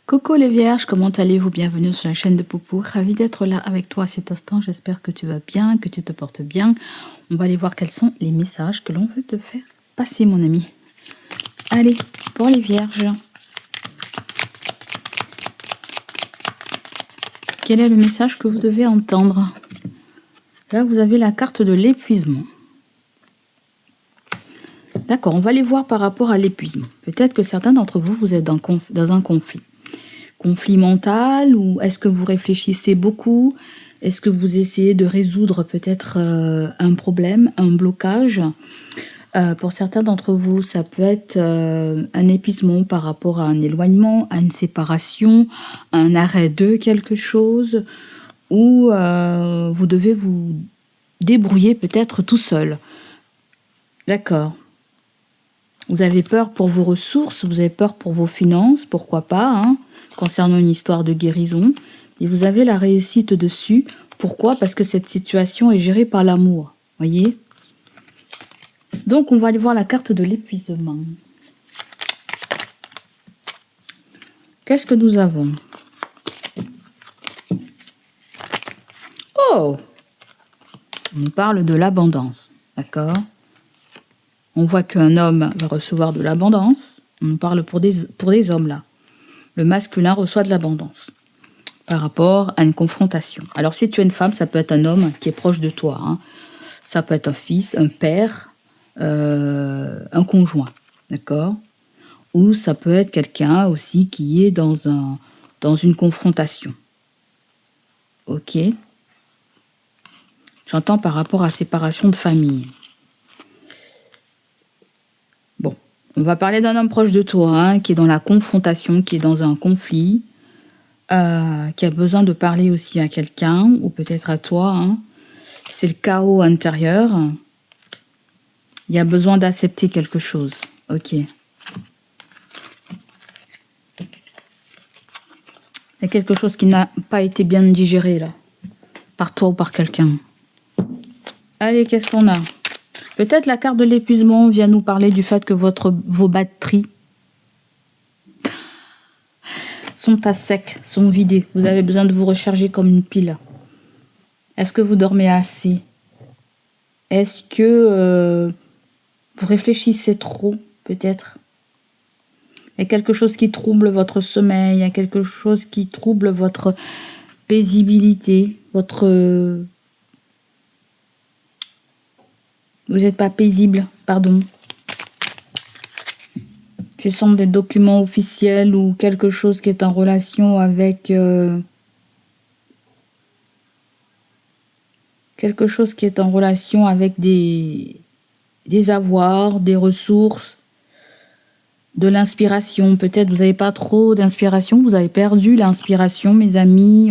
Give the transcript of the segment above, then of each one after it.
Coucou les vierges, comment allez-vous? Bienvenue sur la chaîne de Poupou. Ravie d'être là avec toi à cet instant. J'espère que tu vas bien, que tu te portes bien. On va aller voir quels sont les messages que l'on veut te faire passer, mon ami. Allez, pour les vierges. Quel est le message que vous devez entendre? Là, vous avez la carte de l'épuisement. D'accord, on va aller voir par rapport à l'épuisement. Peut-être que certains d'entre vous, vous êtes dans un conflit. Conflit mental, ou est-ce que vous réfléchissez beaucoup? Est-ce que vous essayez de résoudre peut-être un problème, un blocage? Pour certains d'entre vous, ça peut être un épuisement par rapport à un éloignement, à une séparation, un arrêt de quelque chose, ou vous devez vous débrouiller peut-être tout seul. D'accord. Vous avez peur pour vos ressources, vous avez peur pour vos finances, pourquoi pas, hein, concernant une histoire de guérison. Et vous avez la réussite dessus. Pourquoi? Parce que cette situation est gérée par l'amour. Voyez? Donc, on va aller voir la carte de l'épuisement. Qu'est-ce que nous avons? Oh! On parle de l'abondance. D'accord? On voit qu'un homme va recevoir de l'abondance. On parle pour des hommes, là. Le masculin reçoit de l'abondance par rapport à une confrontation. Alors, si tu es une femme, ça peut être un homme qui est proche de toi. Hein. Ça peut être un fils, un père, un conjoint. D'accord? Ou ça peut être quelqu'un aussi qui est dans une confrontation. Ok? J'entends par rapport à séparation de famille. Bon, on va parler d'un homme proche de toi, hein, qui est dans la confrontation, qui est dans un conflit, qui a besoin de parler aussi à quelqu'un, ou peut-être à toi. Hein. C'est le chaos intérieur. Il y a besoin d'accepter quelque chose. Ok. Il y a quelque chose qui n'a pas été bien digéré, là. Par toi ou par quelqu'un. Allez, qu'est-ce qu'on a? Peut-être la carte de l'épuisement vient nous parler du fait que vos batteries sont à sec, sont vidées. Vous avez besoin de vous recharger comme une pile. Est-ce que vous dormez assez? Est-ce que vous réfléchissez trop, peut-être? Il y a quelque chose qui trouble votre sommeil, il y a quelque chose qui trouble votre paisibilité, votre... Vous n'êtes pas paisible, pardon. Ce sont des documents officiels ou quelque chose qui est en relation avec... quelque chose qui est en relation avec des avoirs, des ressources, de l'inspiration. Peut-être vous n'avez pas trop d'inspiration, vous avez perdu l'inspiration, mes amis.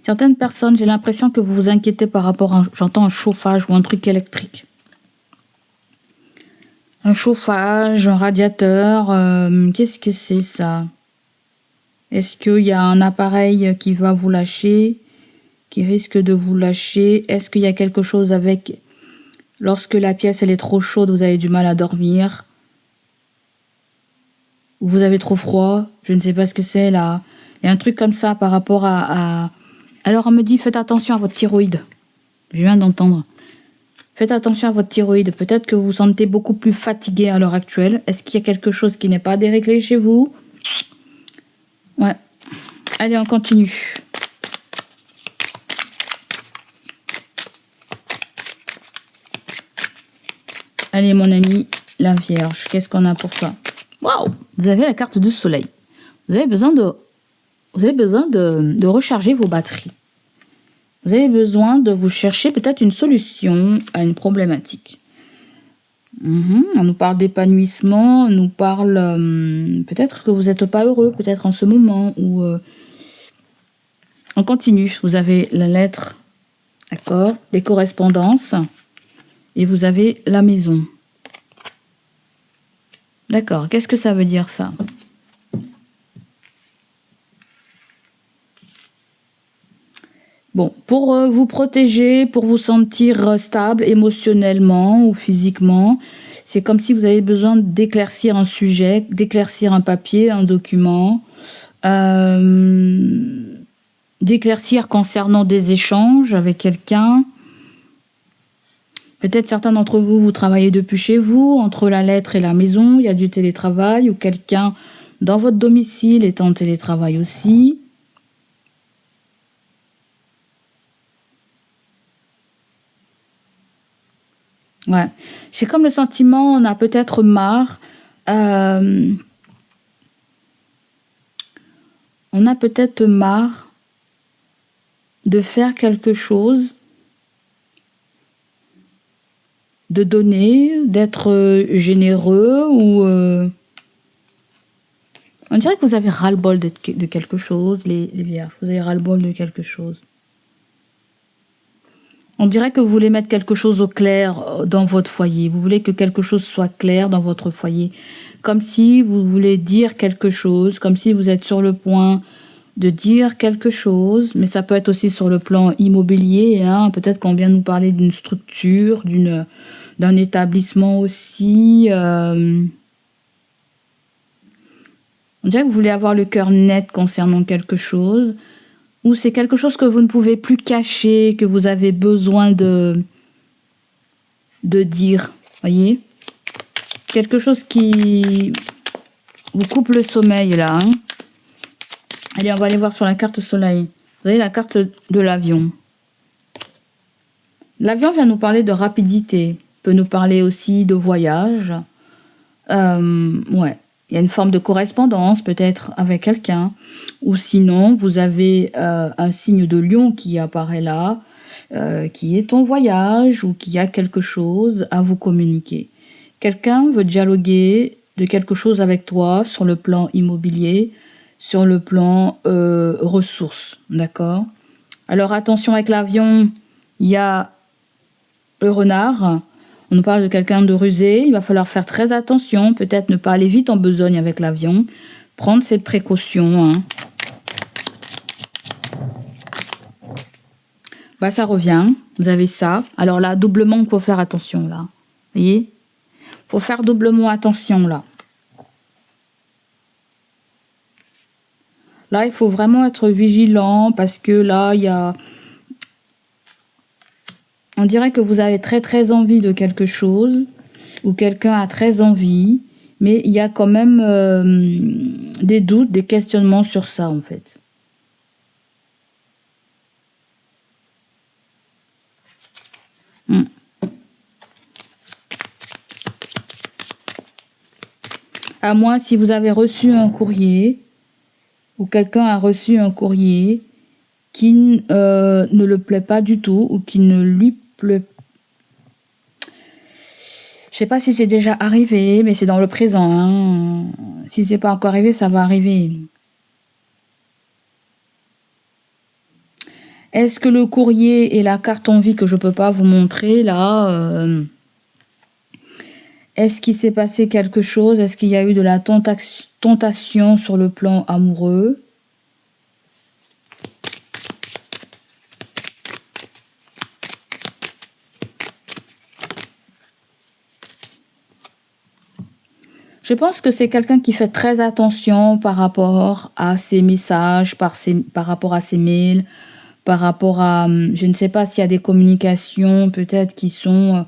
Certaines personnes, j'ai l'impression que vous vous inquiétez par rapport à, j'entends un chauffage ou un truc électrique. Un chauffage, un radiateur, qu'est-ce que c'est ça? Est-ce qu'il y a un appareil qui va vous lâcher, qui risque de vous lâcher? Est-ce qu'il y a quelque chose avec... Lorsque la pièce elle est trop chaude, vous avez du mal à dormir? Ou vous avez trop froid? Je ne sais pas ce que c'est là. Il y a un truc comme ça par rapport à... Alors on me dit, faites attention à votre thyroïde. Je viens d'entendre. Faites attention à votre thyroïde. Peut-être que vous vous sentez beaucoup plus fatigué à l'heure actuelle. Est-ce qu'il y a quelque chose qui n'est pas déréglé chez vous? Ouais. Allez, on continue. Allez, mon ami, la Vierge, qu'est-ce qu'on a pour toi? Waouh! Vous avez la carte du soleil. Vous avez besoin de recharger vos batteries. Vous avez besoin de vous chercher peut-être une solution à une problématique. On nous parle d'épanouissement, on nous parle peut-être que vous n'êtes pas heureux, peut-être en ce moment. Ou on continue. Vous avez la lettre, d'accord, des correspondances, et vous avez la maison. D'accord, qu'est-ce que ça veut dire ça? Bon, pour vous protéger, pour vous sentir stable émotionnellement ou physiquement, C'est comme si vous avez besoin d'éclaircir un sujet, d'éclaircir un papier, un document, d'éclaircir concernant des échanges avec quelqu'un. Peut-être certains d'entre vous, vous travaillez depuis chez vous, entre la lettre et la maison, il y a du télétravail, ou quelqu'un dans votre domicile est en télétravail aussi. Ouais. J'ai comme le sentiment, on a peut-être marre. On a peut-être marre de faire quelque chose, de donner, d'être généreux ou... On dirait que vous avez ras-le-bol de quelque chose, les vierges. Vous avez ras-le-bol de quelque chose. On dirait que vous voulez mettre quelque chose au clair dans votre foyer. Vous voulez que quelque chose soit clair dans votre foyer. Comme si vous voulez dire quelque chose, comme si vous êtes sur le point de dire quelque chose. Mais ça peut être aussi sur le plan immobilier. Hein. Peut-être qu'on vient nous parler d'une structure, d'un établissement aussi. On dirait que vous voulez avoir le cœur net concernant quelque chose. Ou c'est quelque chose que vous ne pouvez plus cacher, que vous avez besoin de dire, voyez? Quelque chose qui vous coupe le sommeil, là. Hein. Allez, on va aller voir sur la carte soleil. Vous avez la carte de l'avion. L'avion vient nous parler de rapidité, peut nous parler aussi de voyage. Ouais. Il y a une forme de correspondance peut-être avec quelqu'un. Ou sinon, vous avez un signe de lion qui apparaît là, qui est en voyage ou qui a quelque chose à vous communiquer. Quelqu'un veut dialoguer de quelque chose avec toi sur le plan immobilier, sur le plan ressources. D'accord? Alors attention avec l'avion, il y a le renard. On nous parle de quelqu'un de rusé, il va falloir faire très attention, peut-être ne pas aller vite en besogne avec l'avion, prendre ses précautions. Hein. Bah, ça revient, vous avez ça. Alors là, doublement, il faut faire attention là. Vous voyez? Il faut faire doublement attention là. Là, il faut vraiment être vigilant parce que là, il y a... On dirait que vous avez très très envie de quelque chose ou quelqu'un a très envie, mais il y a quand même des doutes, des questionnements sur ça en fait. À moins si vous avez reçu un courrier ou quelqu'un a reçu un courrier qui ne le plaît pas du tout ou qui ne lui plaît pas. Je sais pas si c'est déjà arrivé, mais c'est dans le présent. Hein. Si c'est pas encore arrivé, ça va arriver. Est-ce que le courrier et la carte en vie que je peux pas vous montrer là, est-ce qu'il s'est passé quelque chose? Est-ce qu'il y a eu de la tentation sur le plan amoureux? Je pense que c'est quelqu'un qui fait très attention par rapport à ses messages, par rapport à ses mails, par rapport à... Je ne sais pas s'il y a des communications peut-être qui sont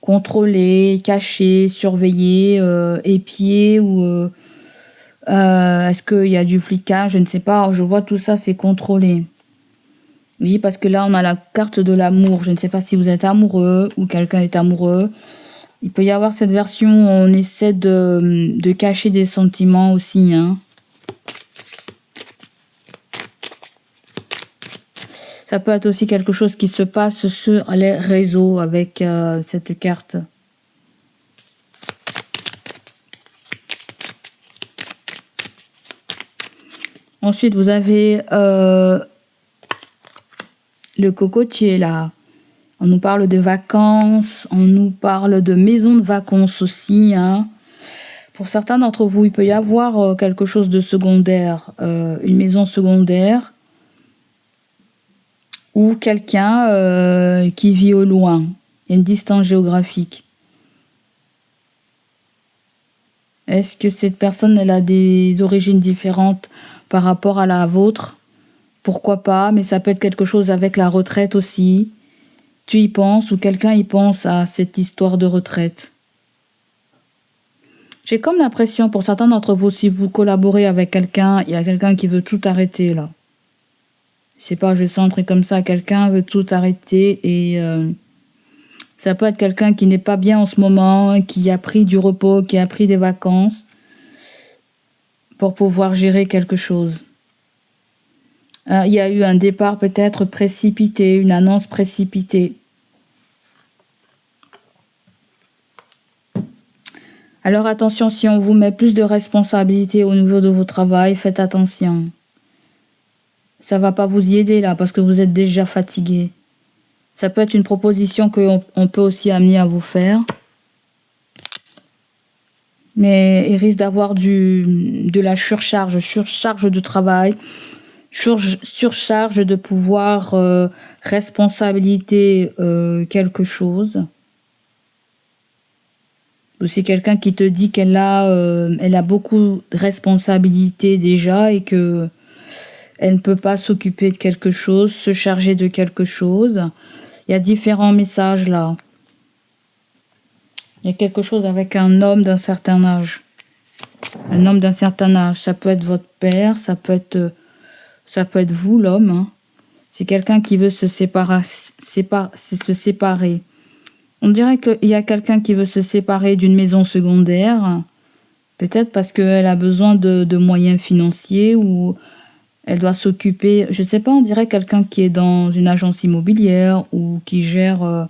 contrôlées, cachées, surveillées, épiées ou... est-ce qu'il y a du flicage? Je ne sais pas. Je vois tout ça, c'est contrôlé. Oui, parce que là, on a la carte de l'amour. Je ne sais pas si vous êtes amoureux ou quelqu'un est amoureux. Il peut y avoir cette version où on essaie de cacher des sentiments aussi. Hein. Ça peut être aussi quelque chose qui se passe sur les réseaux avec cette carte. Ensuite, vous avez le cocotier là. On nous parle de vacances, on nous parle de maison de vacances aussi. Hein. Pour certains d'entre vous, il peut y avoir quelque chose de secondaire, une maison secondaire ou quelqu'un qui vit au loin. Il y a une distance géographique. Est-ce que cette personne, elle a des origines différentes par rapport à la vôtre? Pourquoi pas, mais ça peut être quelque chose avec la retraite aussi. Tu y penses ou quelqu'un y pense à cette histoire de retraite. J'ai comme l'impression, pour certains d'entre vous, si vous collaborez avec quelqu'un, il y a quelqu'un qui veut tout arrêter là. Je sais pas, je sens un truc comme ça, quelqu'un veut tout arrêter et ça peut être quelqu'un qui n'est pas bien en ce moment, qui a pris du repos, qui a pris des vacances pour pouvoir gérer quelque chose. Il y a eu un départ peut-être précipité, une annonce précipitée. Alors attention, si on vous met plus de responsabilités au niveau de votre travail, faites attention. Ça va pas vous y aider là parce que vous êtes déjà fatigué. Ça peut être une proposition qu'on peut aussi amener à vous faire. Mais il risque d'avoir de la surcharge de travail, surcharge de pouvoir responsabilité quelque chose. Ou c'est quelqu'un qui te dit qu'elle a beaucoup de responsabilités déjà et que elle ne peut pas s'occuper de quelque chose, se charger de quelque chose. Il y a différents messages là. Il y a quelque chose avec un homme d'un certain âge. Un homme d'un certain âge, ça peut être votre père, ça peut être vous l'homme. Hein. C'est quelqu'un qui veut se séparer. On dirait qu'il y a quelqu'un qui veut se séparer d'une maison secondaire, peut-être parce qu'elle a besoin de moyens financiers ou elle doit s'occuper, je sais pas, on dirait quelqu'un qui est dans une agence immobilière ou qui gère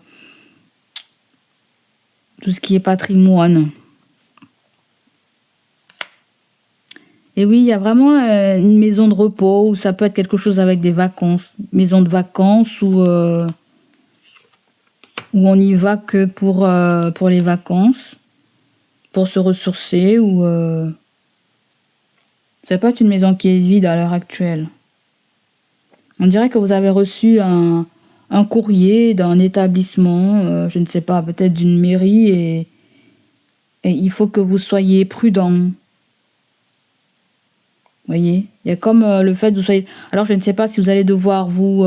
tout ce qui est patrimoine. Et oui, il y a vraiment une maison de repos ou ça peut être quelque chose avec des vacances, maison de vacances où on n'y va que pour les vacances, pour se ressourcer ou ça peut être une maison qui est vide à l'heure actuelle. On dirait que vous avez reçu un courrier d'un établissement, je ne sais pas, peut-être d'une mairie et il faut que vous soyez prudent. Vous voyez, il y a comme le fait que vous soyez... Alors je ne sais pas si vous allez devoir vous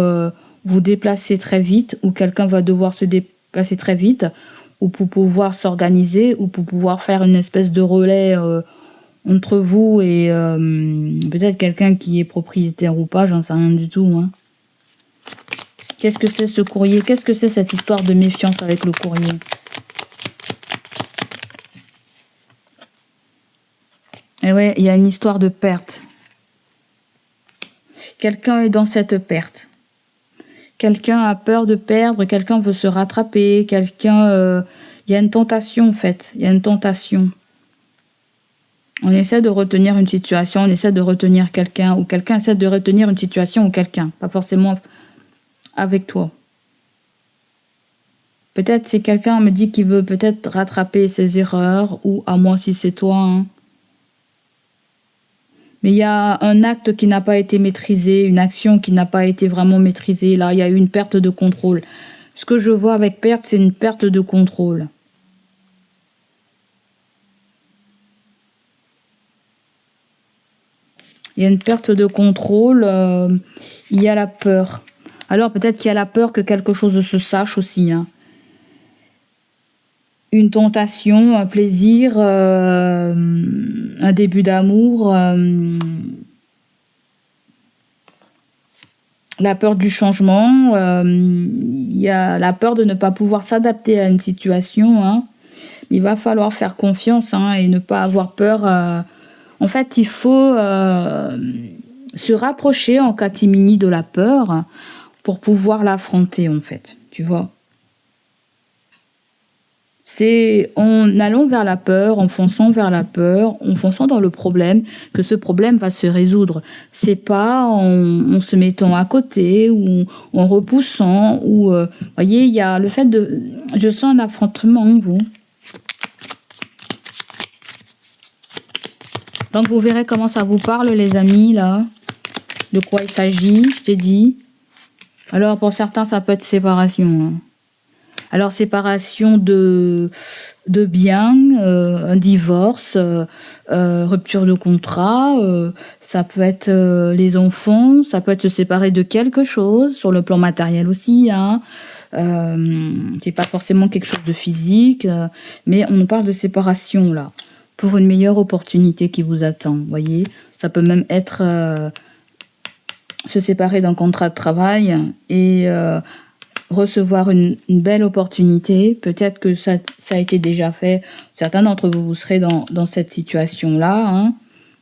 déplacer très vite ou quelqu'un va devoir se déplacer très vite ou pour pouvoir s'organiser ou pour pouvoir faire une espèce de relais entre vous et peut-être quelqu'un qui est propriétaire ou pas, j'en sais rien du tout. Hein. Qu'est-ce que c'est ce courrier? Qu'est-ce que c'est cette histoire de méfiance avec le courrier? Et ouais, il y a une histoire de perte. Quelqu'un est dans cette perte. Quelqu'un a peur de perdre, quelqu'un veut se rattraper, quelqu'un... il y a une tentation en fait, il y a une tentation. On essaie de retenir une situation, on essaie de retenir quelqu'un, ou quelqu'un essaie de retenir une situation ou quelqu'un, pas forcément avec toi. Peut-être c'est quelqu'un me dit qu'il veut peut-être rattraper ses erreurs, ou à moi si c'est toi. Hein. Mais il y a un acte qui n'a pas été maîtrisé, une action qui n'a pas été vraiment maîtrisée. Là, il y a eu une perte de contrôle. Ce que je vois avec perte, c'est une perte de contrôle. Il y a une perte de contrôle, il y a la peur. Alors peut-être qu'il y a la peur que quelque chose se sache aussi. Hein. Une tentation, un plaisir, un début d'amour, la peur du changement, il y a la peur de ne pas pouvoir s'adapter à une situation. Hein. Il va falloir faire confiance hein, et ne pas avoir peur. En fait, il faut se rapprocher en catimini de la peur pour pouvoir l'affronter, en fait. Tu vois. C'est en allant vers la peur, en fonçant vers la peur, en fonçant dans le problème, que ce problème va se résoudre. C'est pas en se mettant à côté ou en repoussant. Ou, voyez, il y a le fait de... Je sens un affrontement en vous. Donc vous verrez comment ça vous parle les amis là. De quoi il s'agit, je t'ai dit. Alors pour certains ça peut être séparation. Hein. Alors, séparation de biens, un divorce, rupture de contrat, ça peut être les enfants, ça peut être se séparer de quelque chose, sur le plan matériel aussi, hein. C'est pas forcément quelque chose de physique, mais on parle de séparation là, pour une meilleure opportunité qui vous attend, vous voyez. Ça peut même être se séparer d'un contrat de travail et recevoir une belle opportunité. Peut-être que ça a été déjà fait. Certains d'entre vous, vous serez dans cette situation-là, hein.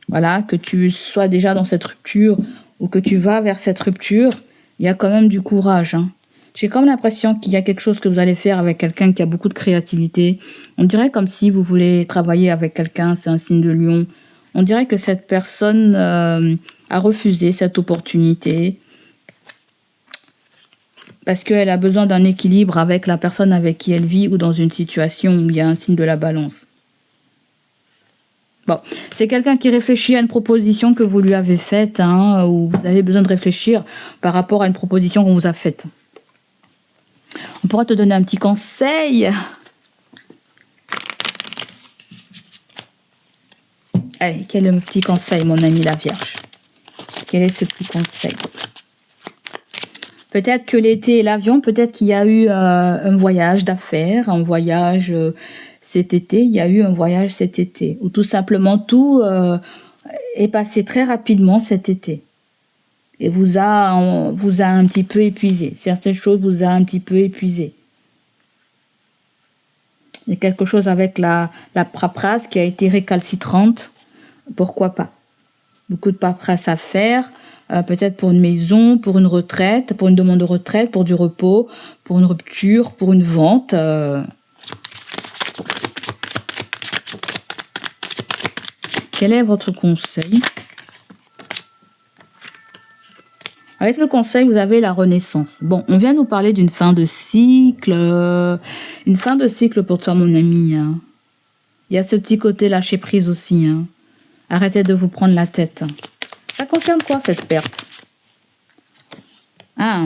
Voilà, que tu sois déjà dans cette rupture ou que tu vas vers cette rupture, il y a quand même du courage, hein. J'ai comme l'impression qu'il y a quelque chose que vous allez faire avec quelqu'un qui a beaucoup de créativité. On dirait comme si vous voulez travailler avec quelqu'un, c'est un signe de lion. On dirait que cette personne a refusé cette opportunité parce qu'elle a besoin d'un équilibre avec la personne avec qui elle vit ou dans une situation où il y a un signe de la balance. Bon, c'est quelqu'un qui réfléchit à une proposition que vous lui avez faite, hein, ou vous avez besoin de réfléchir par rapport à une proposition qu'on vous a faite. On pourra te donner un petit conseil. Allez, quel est le petit conseil, mon ami la Vierge? Quel est ce petit conseil? Peut-être que l'été et l'avion, peut-être qu'il y a eu un voyage d'affaires, un voyage cet été, il y a eu un voyage cet été. Ou tout simplement, tout est passé très rapidement cet été. Et vous a un petit peu épuisé. Certaines choses vous a un petit peu épuisé. Il y a quelque chose avec la paperasse qui a été récalcitrante. Pourquoi pas? Beaucoup de paperasse à faire. Peut-être pour une maison, pour une retraite, pour une demande de retraite, pour du repos, pour une rupture, pour une vente. Quel est votre conseil? Avec le conseil, vous avez la renaissance. Bon, on vient nous parler d'une fin de cycle. Une fin de cycle pour toi, mon ami, hein. Il y a ce petit côté lâcher prise aussi, hein. Arrêtez de vous prendre la tête. Ça concerne quoi, cette perte? Ah,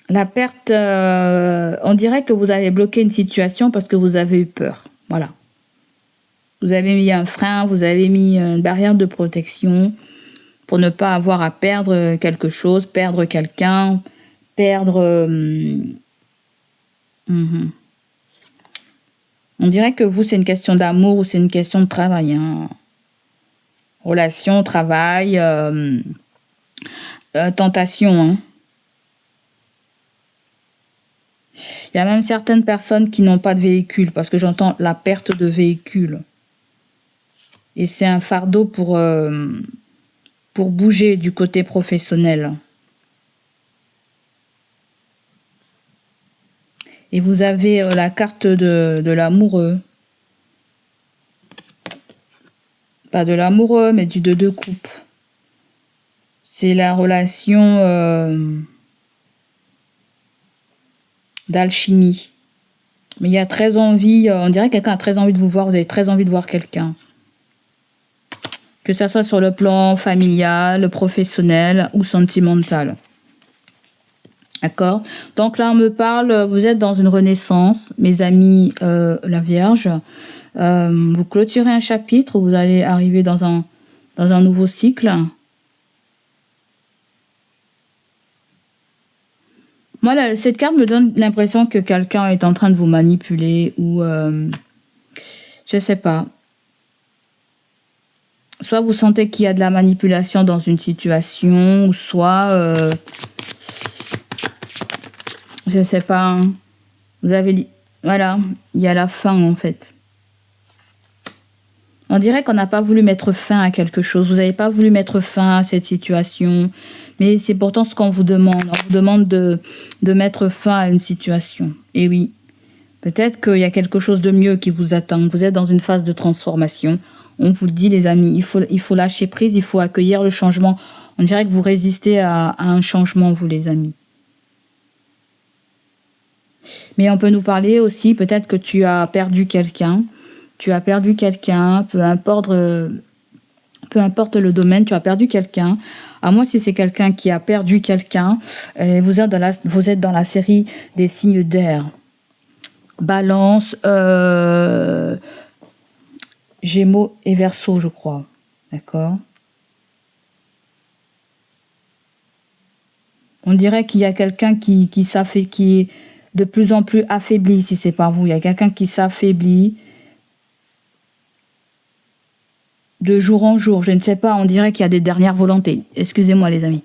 la perte, on dirait que vous avez bloqué une situation parce que vous avez eu peur. Voilà. Vous avez mis un frein, vous avez mis une barrière de protection pour ne pas avoir à perdre quelque chose, perdre quelqu'un, perdre... On dirait que vous, c'est une question d'amour ou c'est une question de travail, hein. Relation, travail, tentation, hein. Il y a même certaines personnes qui n'ont pas de véhicule, parce que j'entends la perte de véhicule. Et c'est un fardeau pour bouger du côté professionnel. Et vous avez la carte de l'amoureux. Pas de l'amoureux, mais du 2 de coupe. C'est la relation d'alchimie. Mais il y a très envie, on dirait que quelqu'un a très envie de vous voir, vous avez très envie de voir quelqu'un. Que ça soit sur le plan familial, professionnel ou sentimental. D'accord? Donc là, on me parle, vous êtes dans une renaissance, mes amis la Vierge. Vous clôturez un chapitre, vous allez arriver dans un nouveau cycle. Moi, cette carte me donne l'impression que quelqu'un est en train de vous manipuler ou... je sais pas. Soit vous sentez qu'il y a de la manipulation dans une situation, ou soit... je sais pas. Hein. Vous avez... Voilà, il y a la fin en fait. On dirait qu'on n'a pas voulu mettre fin à quelque chose. Vous n'avez pas voulu mettre fin à cette situation. Mais c'est pourtant ce qu'on vous demande. On vous demande de mettre fin à une situation. Et oui, peut-être qu'il y a quelque chose de mieux qui vous attend. Vous êtes dans une phase de transformation. On vous le dit, les amis, il faut lâcher prise, il faut accueillir le changement. On dirait que vous résistez à un changement, vous, les amis. Mais on peut nous parler aussi, peut-être que tu as perdu quelqu'un. Tu as perdu quelqu'un, peu peu importe le domaine, tu as perdu quelqu'un. À moi, si c'est quelqu'un qui a perdu quelqu'un, vous êtes dans la série des signes d'air. Balance, Gémeaux et Verseau, je crois. D'accord? On dirait qu'il y a quelqu'un qui est de plus en plus affaibli, si c'est pas vous. Il y a quelqu'un qui s'affaiblit de jour en jour. Je ne sais pas, on dirait qu'il y a des dernières volontés. Excusez-moi, les amis.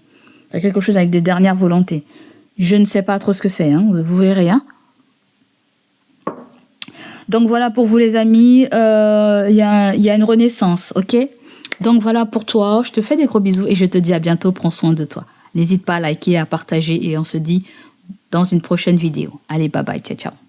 Il y a quelque chose avec des dernières volontés. Je ne sais pas trop ce que c'est, hein. Vous verrez, hein. Donc voilà pour vous, les amis. Il y a une renaissance, ok? Donc voilà pour toi. Je te fais des gros bisous et je te dis à bientôt. Prends soin de toi. N'hésite pas à liker, à partager et on se dit dans une prochaine vidéo. Allez, bye bye, ciao, ciao.